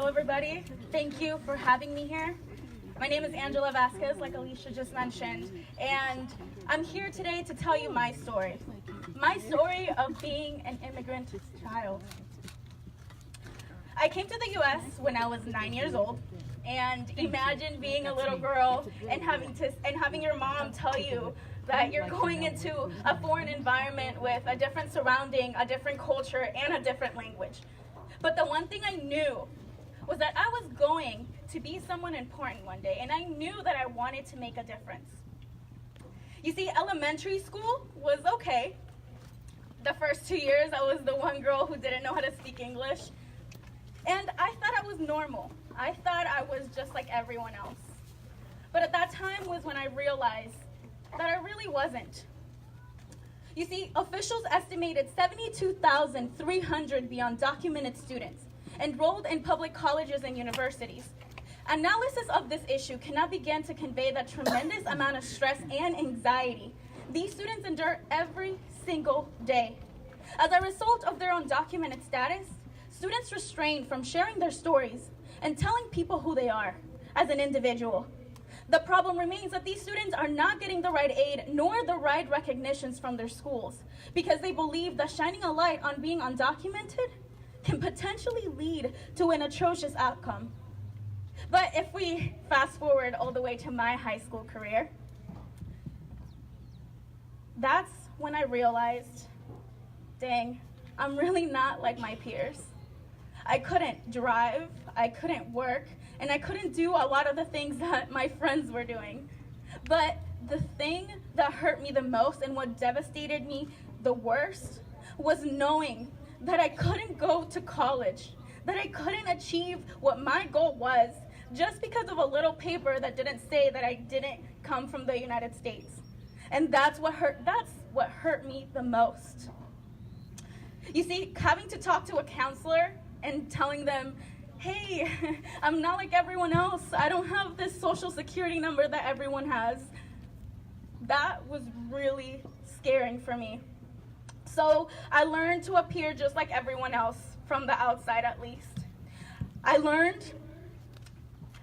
Hello, everybody. Thank you for having me here. My name is Angela Vasquez, like Alicia just mentioned, and I'm here today to tell you my story of being an immigrant child. I came to the U.S. when I was 9 years old, and imagine being a little girl and having your mom tell you that you're going into a foreign environment with a different surrounding, a different culture, and a different language. But the one thing I knew was that I was going to be someone important one day, and I knew that I wanted to make a difference. You see, elementary school was okay. The first 2 years, I was the one girl who didn't know how to speak English. And I thought I was normal. I thought I was just like everyone else. But at that time was when I realized that I really wasn't. You see, officials estimated 72,300 beyond documented students enrolled in public colleges and universities. Analysis of this issue cannot begin to convey the tremendous amount of stress and anxiety these students endure every single day. As a result of their undocumented status, students refrain from sharing their stories and telling people who they are as an individual. The problem remains that these students are not getting the right aid nor the right recognitions from their schools because they believe that shining a light on being undocumented can potentially lead to an atrocious outcome. But if we fast forward all the way to my high school career, that's when I realized, dang, I'm really not like my peers. I couldn't drive, I couldn't work, and I couldn't do a lot of the things that my friends were doing. But the thing that hurt me the most and what devastated me the worst was knowing that I couldn't go to college, that I couldn't achieve what my goal was just because of a little paper that didn't say that I didn't come from the United States. And that's what hurt me the most. You see, having to talk to a counselor and telling them, hey, I'm not like everyone else. I don't have this social security number that everyone has. That was really scaring for me. So I learned to appear just like everyone else, from the outside at least. I learned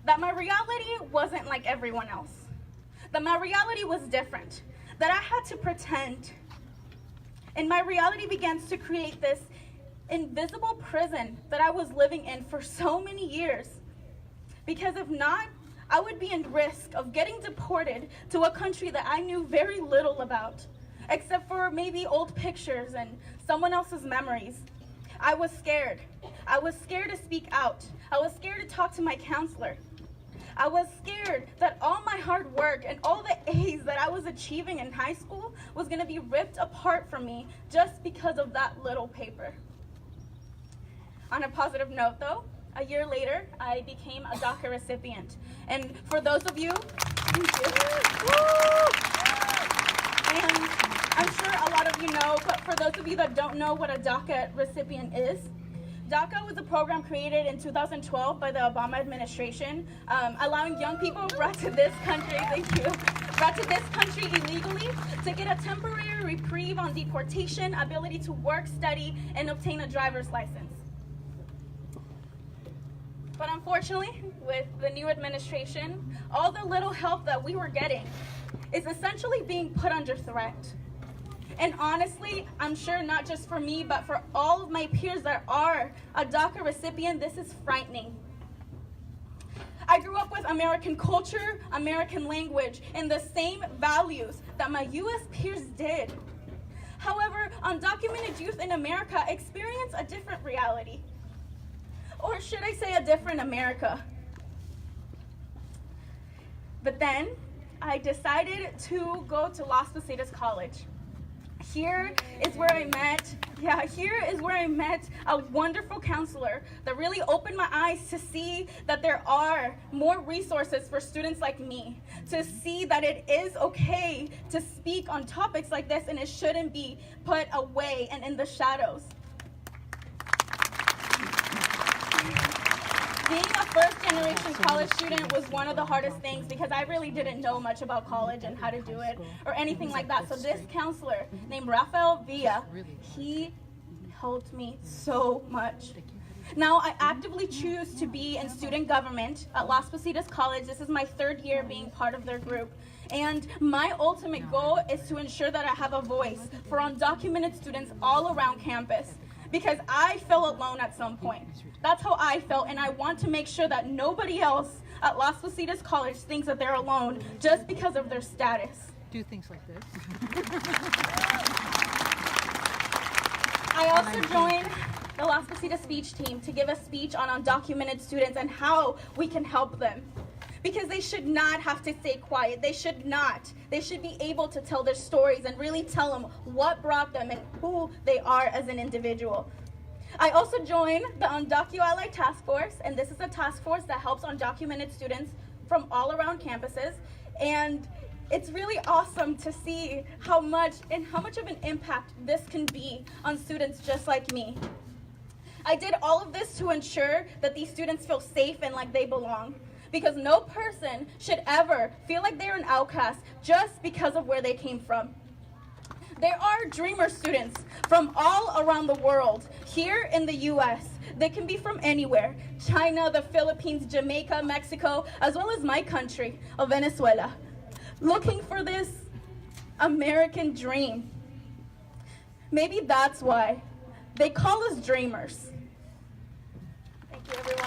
that my reality wasn't like everyone else, that my reality was different, that I had to pretend. And my reality begins to create this invisible prison that I was living in for so many years. Because if not, I would be in risk of getting deported to a country that I knew very little about, except for maybe old pictures and someone else's memories. I was scared. I was scared to speak out. I was scared to talk to my counselor. I was scared that all my hard work and all the A's that I was achieving in high school was going to be ripped apart from me just because of that little paper. On a positive note, though, a year later, I became a DACA recipient. And for those of you, thank you. And I'm sure a lot of you know, but for those of you that don't know what a DACA recipient is, DACA was a program created in 2012 by the Obama administration, allowing young people brought to this country, brought to this country illegally to get a temporary reprieve on deportation, ability to work, study, and obtain a driver's license. But unfortunately, with the new administration, all the little help that we were getting is essentially being put under threat. And honestly, I'm sure not just for me, but for all of my peers that are a DACA recipient, this is frightening. I grew up with American culture, American language, and the same values that my U.S. peers did. However, undocumented youth in America experience a different reality. Or should I say a different America? But then I decided to go to Las Positas College. Here is where I met a wonderful counselor that really opened my eyes to see that there are more resources for students like me, to see that it is okay to speak on topics like this and it shouldn't be put away and in the shadows. Being a first-generation college student was one of the hardest things because I really didn't know much about college and how to do it or anything like that. So this counselor named Rafael Villa, he helped me so much. Now, I actively choose to be in student government at Las Positas College. This is my 3rd year being part of their group. And my ultimate goal is to ensure that I have a voice for undocumented students all around campus, because I felt alone at some point. That's how I felt, and I want to make sure that nobody else at Las Positas College thinks that they're alone just because of their status. Do things like this. I also joined the Las Positas speech team to give a speech on undocumented students and how we can help them. Because they should not have to stay quiet. They should not. They should be able to tell their stories and really tell them what brought them and who they are as an individual. I also joined the Undocu-Ally Task Force, and this is a task force that helps undocumented students from all around campuses. And it's really awesome to see how much of an impact this can be on students just like me. I did all of this to ensure that these students feel safe and like they belong, because no person should ever feel like they're an outcast just because of where they came from. There are dreamer students from all around the world here in the US. They can be from anywhere: China, the Philippines, Jamaica, Mexico, as well as my country of Venezuela, looking for this American dream. Maybe that's why they call us dreamers. Thank you, everyone.